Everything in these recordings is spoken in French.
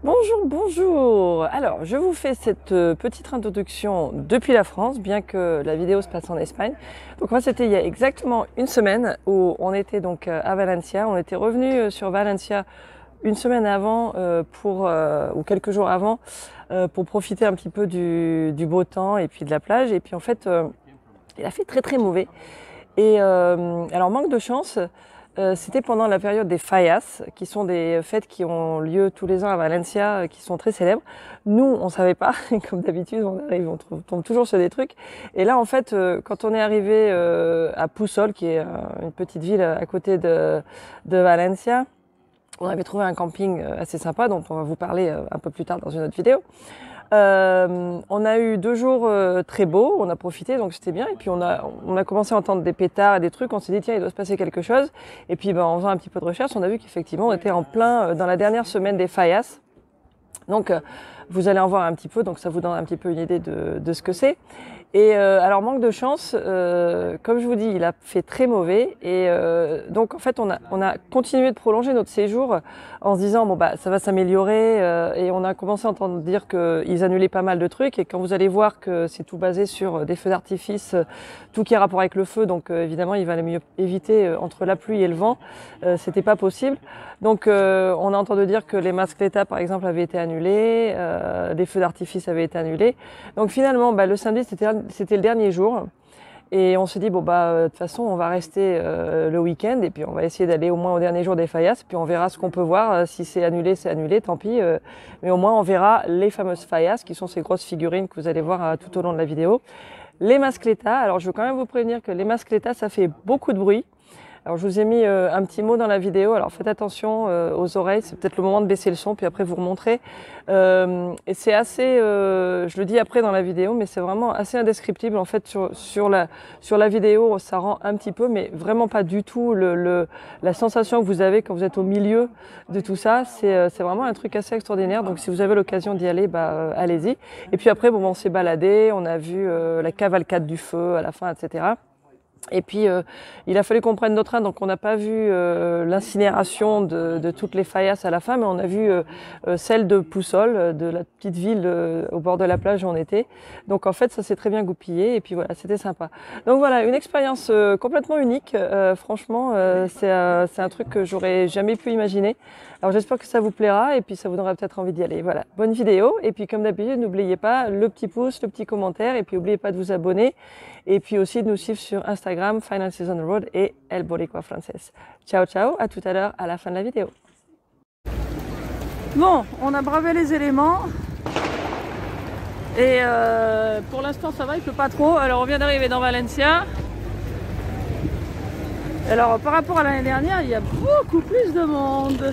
Bonjour, bonjour. Alors, je vous fais cette petite introduction depuis la France, bien que la vidéo se passe en Espagne. Donc moi, c'était il y a exactement une semaine où on était donc à Valencia. On était revenu sur Valencia une semaine avant ou quelques jours avant pour profiter un petit peu du beau temps et puis de la plage. Et puis en fait, il a fait très très mauvais. Et alors, manque de chance. C'était pendant la période des Fallas, qui sont des fêtes qui ont lieu tous les ans à Valencia, qui sont très célèbres. Nous, on savait pas, comme d'habitude, on arrive, tombe toujours sur des trucs. Et là, en fait, quand on est arrivé à Puçol, qui est une petite ville à côté de Valencia, on avait trouvé un camping assez sympa, dont on va vous parler un peu plus tard dans une autre vidéo. On a eu 2 jours très beaux, on a profité, donc c'était bien. Et puis on a commencé à entendre des pétards et des trucs, on s'est dit tiens, il doit se passer quelque chose. Et puis en faisant un petit peu de recherche, on a vu qu'effectivement on était en plein dans la dernière semaine des Fallas. Donc vous allez en voir un petit peu, donc ça vous donne un petit peu une idée de ce que c'est. Et alors manque de chance, comme je vous dis, il a fait très mauvais et donc en fait on a continué de prolonger notre séjour en se disant bon bah ça va s'améliorer et on a commencé à entendre dire qu'ils annulaient pas mal de trucs et quand vous allez voir que c'est tout basé sur des feux d'artifice, tout qui a rapport avec le feu, donc évidemment il valait mieux éviter entre la pluie et le vent, c'était pas possible. Donc on a entendu dire que les mascletas par exemple avaient été annulés, des feux d'artifice avaient été annulés. Donc finalement le samedi c'était le dernier jour et on s'est dit bon de toute façon on va rester le week-end et puis on va essayer d'aller au moins au dernier jour des Fallas puis on verra ce qu'on peut voir, si c'est annulé, tant pis, mais au moins on verra les fameuses Fallas qui sont ces grosses figurines que vous allez voir tout au long de la vidéo. Les mascletas, alors je veux quand même vous prévenir que les mascletas ça fait beaucoup de bruit. Alors je vous ai mis un petit mot dans la vidéo, alors faites attention aux oreilles, c'est peut-être le moment de baisser le son puis après vous remontrer. Et c'est assez, je le dis après dans la vidéo, mais c'est vraiment assez indescriptible en fait sur la vidéo, ça rend un petit peu, mais vraiment pas du tout la sensation que vous avez quand vous êtes au milieu de tout ça, c'est vraiment un truc assez extraordinaire, donc si vous avez l'occasion d'y aller, allez-y. Et puis après on s'est baladé, on a vu la cavalcade du feu à la fin, etc. Et puis il a fallu qu'on prenne notre train, donc on n'a pas vu l'incinération de toutes les Fallas à la fin, mais on a vu celle de Puçol, de la petite ville au bord de la plage où on était. Donc en fait ça s'est très bien goupillé et puis voilà, c'était sympa. Donc voilà, une expérience complètement unique, franchement c'est un truc que j'aurais jamais pu imaginer. Alors j'espère que ça vous plaira et puis ça vous donnera peut-être envie d'y aller. Voilà, bonne vidéo et puis comme d'habitude n'oubliez pas le petit pouce, le petit commentaire et puis n'oubliez pas de vous abonner et puis aussi de nous suivre sur Instagram, Finances on the Road et El Boricua Frances. Ciao ciao, à tout à l'heure à la fin de la vidéo. Bon, on a bravé les éléments et pour l'instant ça va, il pleut pas trop. Alors on vient d'arriver dans Valencia. Alors par rapport à l'année dernière, il y a beaucoup plus de monde.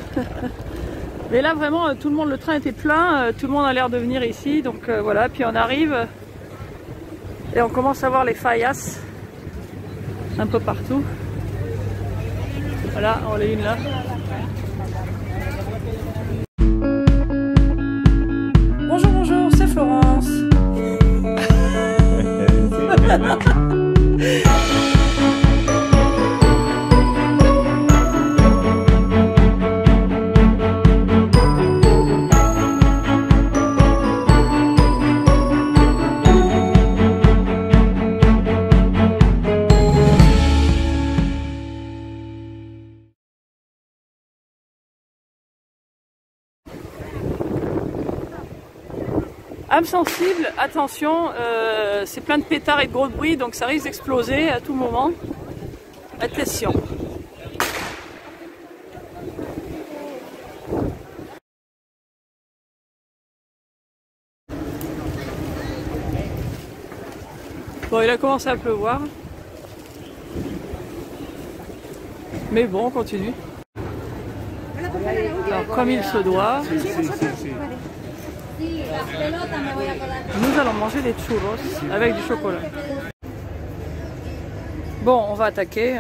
Mais là vraiment tout le monde, le train était plein, tout le monde a l'air de venir ici. Donc voilà, puis on arrive et on commence à voir les Fallas un peu partout. Voilà, on est une là. Bonjour, bonjour, c'est Florence. Âme sensible, attention, c'est plein de pétards et de gros bruit, donc ça risque d'exploser à tout moment. Attention. Bon, il a commencé à pleuvoir. Mais bon, on continue. Alors, comme il se doit. Nous allons manger des churros avec du chocolat. Bon, on va attaquer.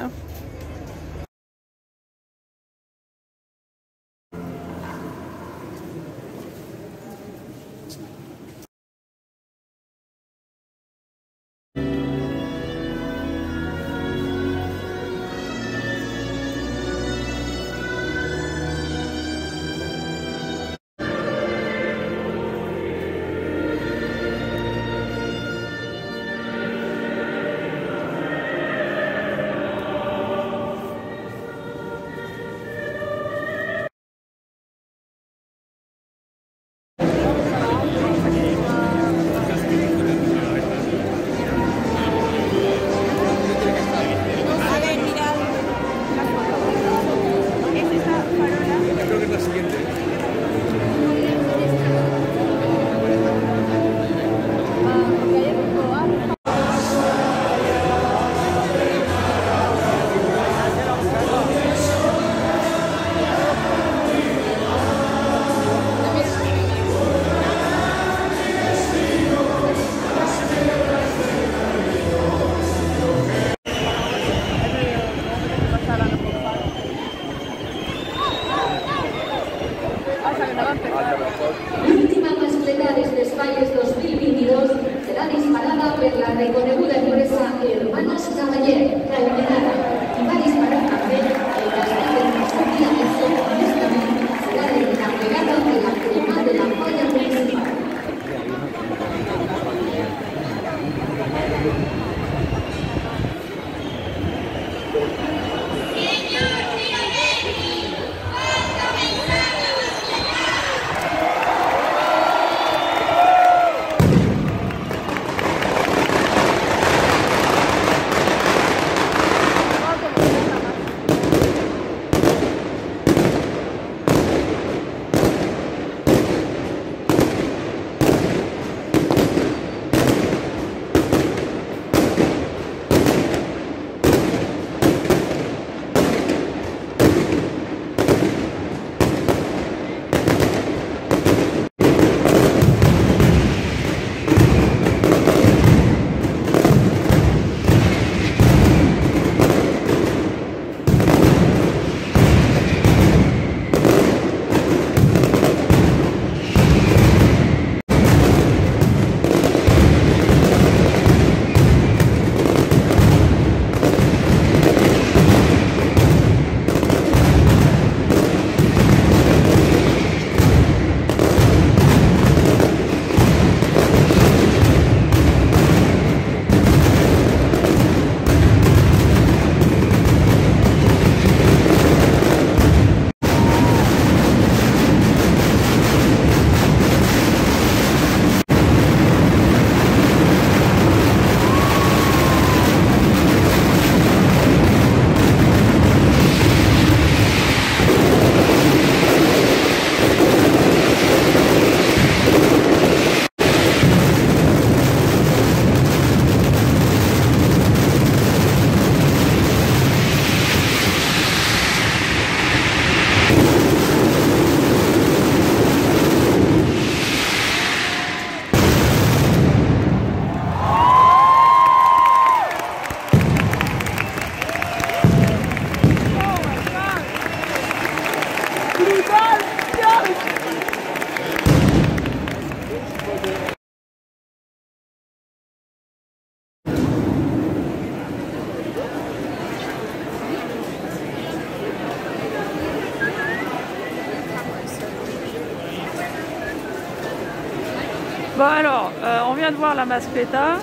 Bon alors, on vient de voir la Mascletta,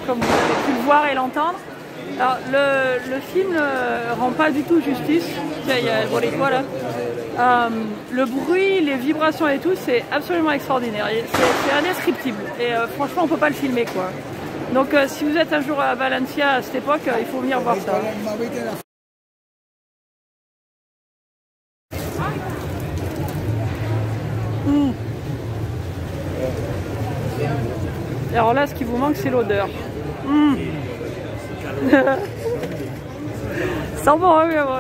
comme vous avez pu le voir et l'entendre. Alors le film ne rend pas du tout justice. Tiens, il y a le boricua là. Le bruit, les vibrations et tout, c'est absolument extraordinaire. C'est indescriptible. Et franchement, on peut pas le filmer quoi. Donc si vous êtes un jour à Valencia à cette époque, il faut venir voir ça. Et alors là, ce qui vous manque, c'est l'odeur. Ça bon, hein, bien, ouais.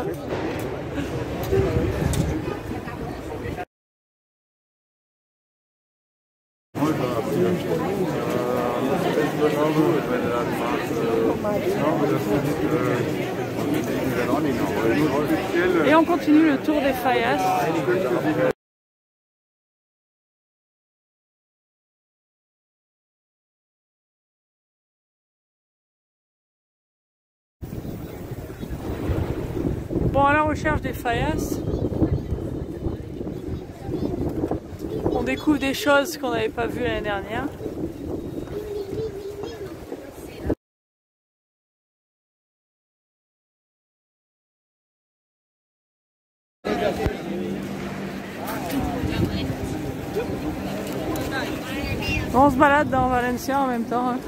Et on continue le tour des Fallas. Bon, à la recherche des Fallas, on découvre des choses qu'on n'avait pas vues l'année dernière. On se balade dans Valencia en même temps. Hein.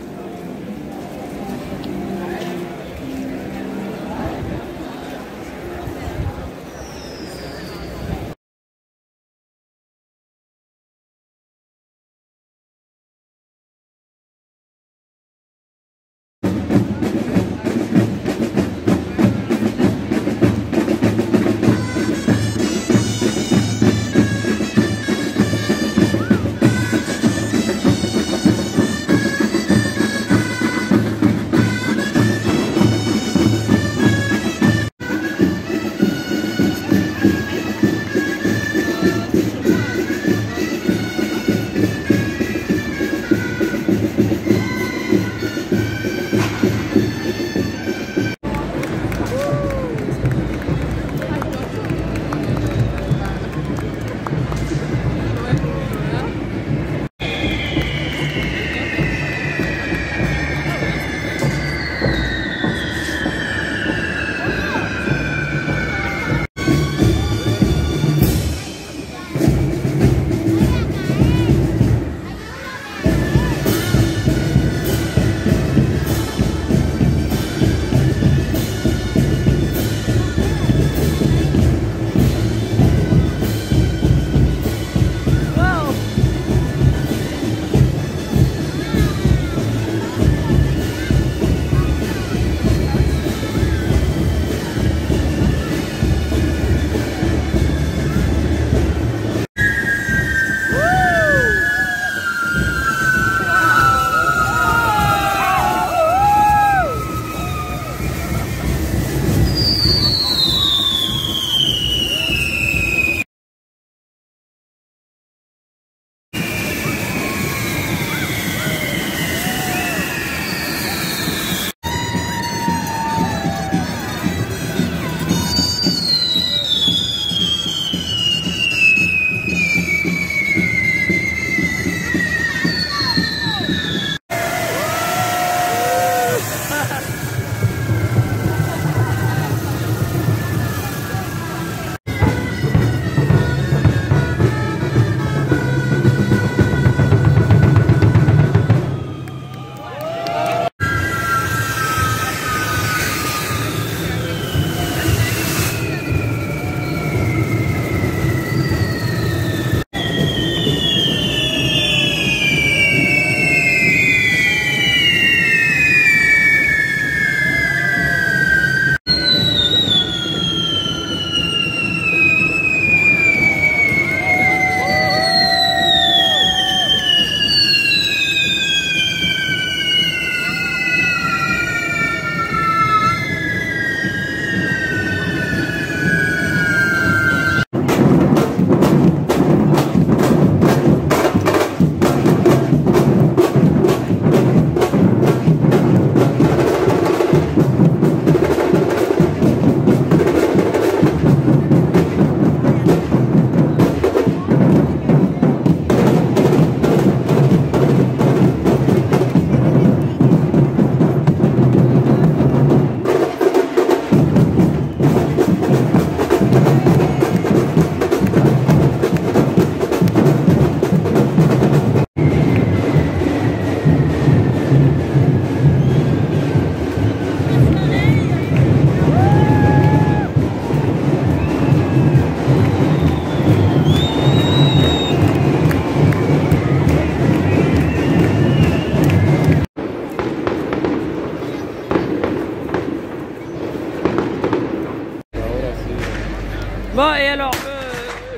Bon, et alors,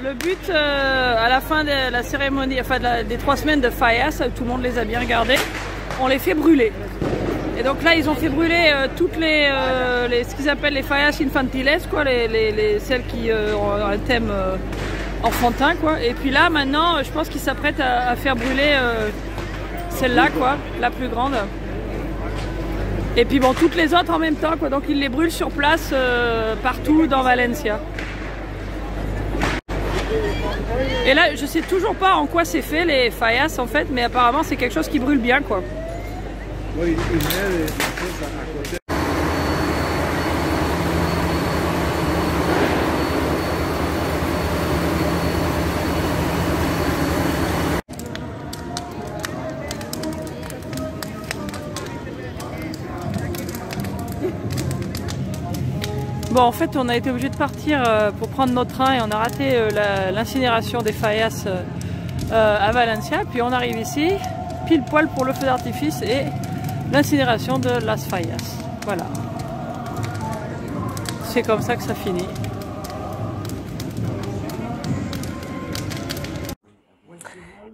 le but, à la fin de la cérémonie, enfin des 3 semaines de Fallas, tout le monde les a bien regardées, on les fait brûler. Et donc là, ils ont fait brûler toutes ce qu'ils appellent les Fallas infantiles, quoi, celles qui ont un thème enfantin, quoi. Et puis là, maintenant, je pense qu'ils s'apprêtent à faire brûler celle-là, quoi, la plus grande. Et puis bon, toutes les autres en même temps, quoi. Donc ils les brûlent sur place partout dans Valencia. Et là, je sais toujours pas en quoi c'est fait les Fallas en fait, mais apparemment c'est quelque chose qui brûle bien, quoi. Bon, en fait, on a été obligé de partir pour prendre notre train et on a raté l'incinération des Fallas à Valencia. Puis on arrive ici, pile poil pour le feu d'artifice et l'incinération de Las Fallas. Voilà. C'est comme ça que ça finit.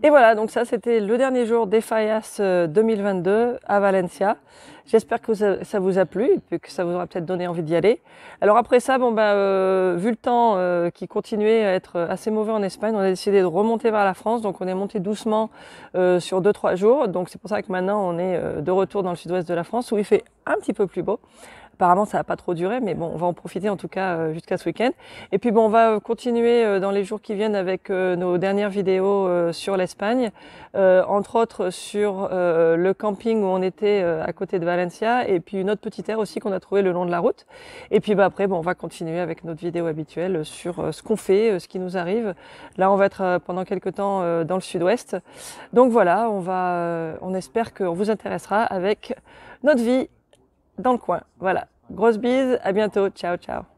Et voilà, donc ça c'était le dernier jour des Fallas 2022 à Valencia. J'espère que ça vous a plu et que ça vous aura peut-être donné envie d'y aller. Alors après ça, bon vu le temps qui continuait à être assez mauvais en Espagne, on a décidé de remonter vers la France. Donc on est monté doucement sur 2-3 jours. Donc c'est pour ça que maintenant on est de retour dans le sud-ouest de la France où il fait un petit peu plus beau. Apparemment, ça va pas trop durer, mais bon, on va en profiter en tout cas jusqu'à ce week-end. Et puis bon, on va continuer dans les jours qui viennent avec nos dernières vidéos sur l'Espagne, entre autres sur le camping où on était à côté de Valencia, et puis une autre petite aire aussi qu'on a trouvé le long de la route. Et puis après, bon, on va continuer avec notre vidéo habituelle sur ce qu'on fait, ce qui nous arrive. Là, on va être pendant quelques temps dans le sud-ouest. Donc voilà, on espère qu'on vous intéressera avec notre vie dans le coin. Voilà. Grosse bise, à bientôt. Ciao, ciao.